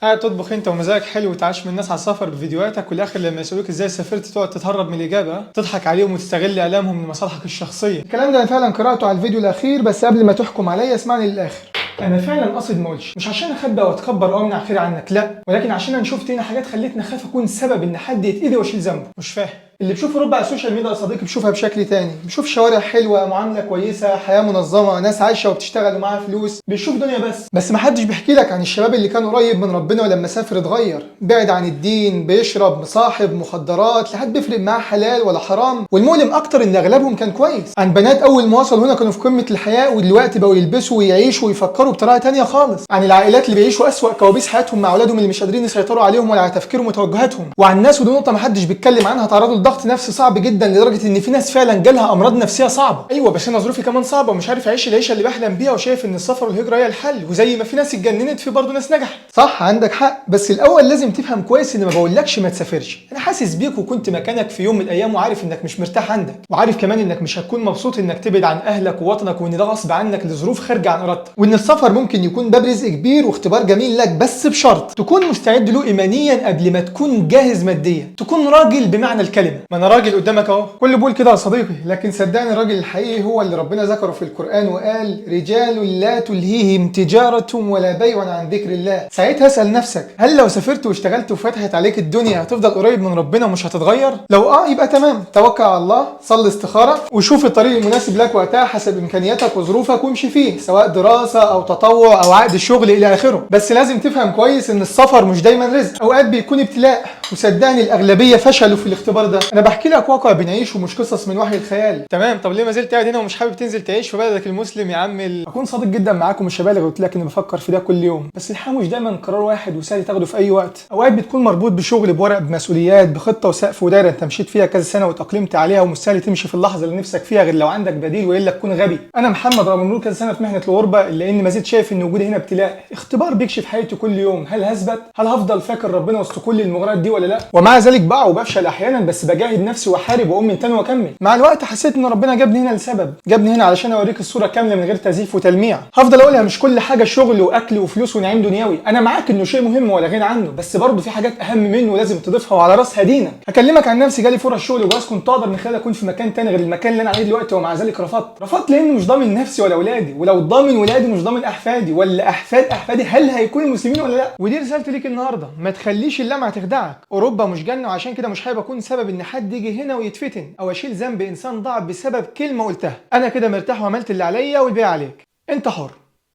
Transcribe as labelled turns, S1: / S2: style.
S1: قاعد تطبخ انت ومزاجك حلو وتعاش من الناس على السفر بفيديوهاتك، والاخر لما يسالوك ازاي سافرت تقعد تتهرب من الاجابه، تضحك عليهم وتستغل اعلامهم لمصالحك الشخصيه. الكلام ده انا فعلا قراته على الفيديو الاخير، بس قبل ما تحكم عليا اسمعني للاخر. انا فعلا قاصد ما اقولش، مش عشان اخبى او اتكبر او امنع خير عنك، لا، ولكن عشان انا شفت هنا حاجات خلتني اخاف اكون سبب ان حد يتاذي واشيل ذنبه. مش فاهم اللي بشوفه ربع على السوشيال ميديا يا صديقي بشوفها بشكل تاني، بشوف شوارع حلوه، معامله كويسه، حياه منظمه، ناس عايشه وبتشتغل ومعاها فلوس، بيشوف دنيا بس محدش بيحكي لك عن الشباب اللي كان قريب من ربنا ولما سافر اتغير، بعد عن الدين، بيشرب، مصاحب، مخدرات، لا حد بيفرق معاه حلال ولا حرام، والمؤلم اكتر ان اغلبهم كان كويس. عن بنات اول ما وصلوا هنا كانوا في قمه الحياه ودلوقتي بقوا يلبسوا ويعيشوا ويفكروا بطريقه تانيه خالص. عن العائلات اللي بيعيشوا اسوأ كوابيس حياتهم مع اولادهم اللي مش قادرين يسيطروا عليهم ولا على تفكيرهم وتوجهاتهم. وعن ناس، ودي نقطه محدش بيتكلم عنها، تعرضوا لضغط نفسي صعب جدا لدرجه ان في ناس فعلا جالها امراض نفسيه صعبه. ايوه بس انا ظروفي كمان صعبه ومش عارف اعيش العيشه اللي بحلم بيها، وشايف ان السفر والهجره هي الحل، وزي ما في ناس اتجننت في برضه ناس نجحت. صح عندك حق، بس الاول لازم تفهم كويس ان ما بقولكش ما تسافرش، انا حاسس بيك وكنت مكانك في يوم من الايام، وعارف انك مش مرتاح عندك، وعارف كمان انك مش هتكون مبسوط انك تبعد عن اهلك ووطنك، وان ده غصب عنك لظروف خارجه عن ارادتك، وان السفر ممكن يكون باب رزق كبير واختبار جميل لك، بس بشرط تكون مستعد له ايمانيا قبل ما تكون جاهز ماديا، تكون راجل بمعنى الكلمه. ما انا راجل قدامك اهو، كل بقول كده يا صديقي، لكن صدقني الراجل الحقيقي هو اللي ربنا ذكره في القران وقال رجال لا تلهيهم تجاره ولا بيع عن ذكر الله. ساعتها اسال نفسك، هل لو سافرت واشتغلت وفتحت عليك الدنيا هتفضل قريب من ربنا ومش هتتغير؟ لو يبقى تمام، توكل على الله، صلي استخاره وشوف الطريق المناسب لك وقتها حسب امكانياتك وظروفك وامشي فيه، سواء دراسه او تطوع او عقد شغل الى اخره. بس لازم تفهم كويس ان السفر مش دايما رزق، اوقات بيكون ابتلاء، وصدقني الاغلبيه فشلوا في الاختبار ده. انا بحكي لك واقع بنعيشه مش قصص من وحي الخيال. تمام، طب ليه ما زلت قاعد هنا ومش حابب تنزل تعيش في بلدك المسلم يا عم اكون صادق جدا معاكم، مش هبالغ قلت لك اني بفكر في ده كل يوم، بس الحياه مش دايما قرار واحد وسهل تاخده في اي وقت، اوقات بتكون مربوط بشغل، بورق، بمسؤوليات، بخطه وسقف ودايره انت مشيت فيها كذا سنه وتاقلمت عليها، ومش سهل تمشي في اللحظه اللي نفسك فيها غير لو عندك بديل، والا تكون غبي. انا محمد رغم مرور كذا سنه في محنه الغربه الا اني ما زلت شايف ان وجودي هنا ابتلاء، اختبار بيكشف حياتي كل يوم، هل هثبت؟ هل هفضل فاكر ربنا وسط كل المغريات دي ولا لا؟ ومع ذلك بقع وبفشل احيانا، بس بجاهد نفسي واحارب واقوم من تاني واكمل. مع الوقت حسيت ان ربنا جابني هنا لسبب، جابني هنا علشان اوريك الصوره كامله من غير تزييف وتلميع. هفضل اقولها مش كل حاجه شغل واكل وفلوس ونعيم دنيوي، انا معاك انه شيء مهم ولا غنى عنه، بس برضه في حاجات اهم منه لازم تضيفها وعلى راسها دينك. هكلمك عن نفسي، جالي فرص شغل وجواز كنت اقدر من خلالها اكون في مكان تاني غير المكان اللي انا عليه دلوقتي، ومع ذلك رفضت لانه مش ضامن نفسي ولا اولادي، ولو ضامن ولادي مش ضامن احفادي ولا احفاد احفادي هل هيكونوا مسلمين ولا لا. ودي رسالتي ليك النهارده، ما تخليش اللمعه تخدعك، اوروبا مش جنه، وعشان كده مش حابب اكون سبب ان حد يجي هنا ويتفتن او اشيل ذنب انسان ضاع بسبب كلمه قلتها. انا كده مرتاح وعملت اللي عليا والباقي عليك، انت حر.